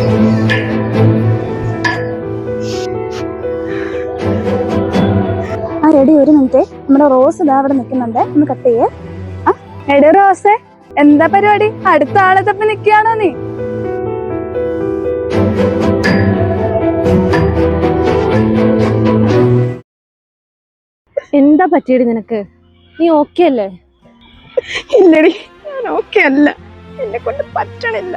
ആ റെഡി, ഒരു മിനിറ്റ്. നമ്മുടെ റോസ് ഇതാ അവിടെ നിൽക്കുന്നുണ്ട്, ഒന്ന് കട്ട് ചെയ്യേ. എടി റോസേ, എന്താ പരിപാടി? അടുത്ത ആളെ തപ്പി നിൽക്കുകയാണോ നീ? എന്താ പറ്റിയടി നിനക്ക്? നീ ഓക്കെ അല്ലേ? ഇല്ലടി, ഞാൻ ഓക്കെ അല്ല. എന്നെ കൊണ്ട് പറ്റണില്ല.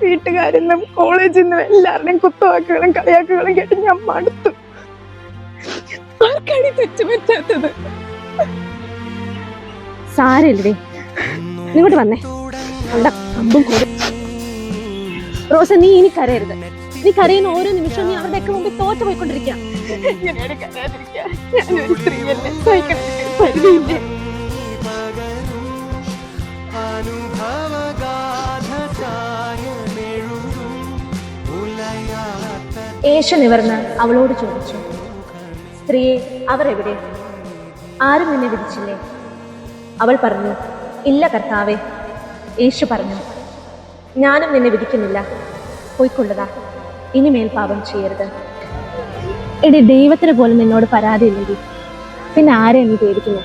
വീട്ടുകാരിൽ നിന്നും കോളേജിൽ നിന്നും എല്ലാവരുടെയും കുത്തുവാക്കുകളും കളിയാക്കുകളും കേട്ട് ഞാൻ മടുത്തു. ആർക്കാണ് തെറ്റ് പറ്റാത്തത്? സാരമില്ലടി, ഇങ്ങോട്ട് വന്നേ. അമ്പും കൂടി. റോസ, നീ ഇനി കരയരുത്. നീ കരയുന്ന ഓരോ നിമിഷവും നീ അവരുടെയൊക്കെ മുമ്പിൽ തോറ്റു പോയിക്കൊണ്ടിരിക്കുക. എങ്ങനെയാണ് കരയാതിരിക്കുക? ഞാനൊരു സ്ത്രീയല്ലേ, സഹിക്കണമെങ്കിൽ പരിധിയില്ലേ? യേശു നിവർന്ന് അവളോട് ചോദിച്ചു, സ്ത്രീയെ, അവർ എവിടെ? ആരും നിന്നെ വിധിച്ചില്ലേ? അവൾ പറഞ്ഞു, ഇല്ല കർത്താവേ. യേശു പറഞ്ഞു, ഞാനും നിന്നെ വിധിക്കുന്നില്ല. പോയിക്കൊള്ളുക, ഇനിമേൽ പാപം ചെയ്യരുത്. എടി, ദൈവത്തിന് പോലും നിന്നോട് പരാതിയില്ലെങ്കിൽ പിന്നെ ആരെയും നീ പേടിക്കുന്നു?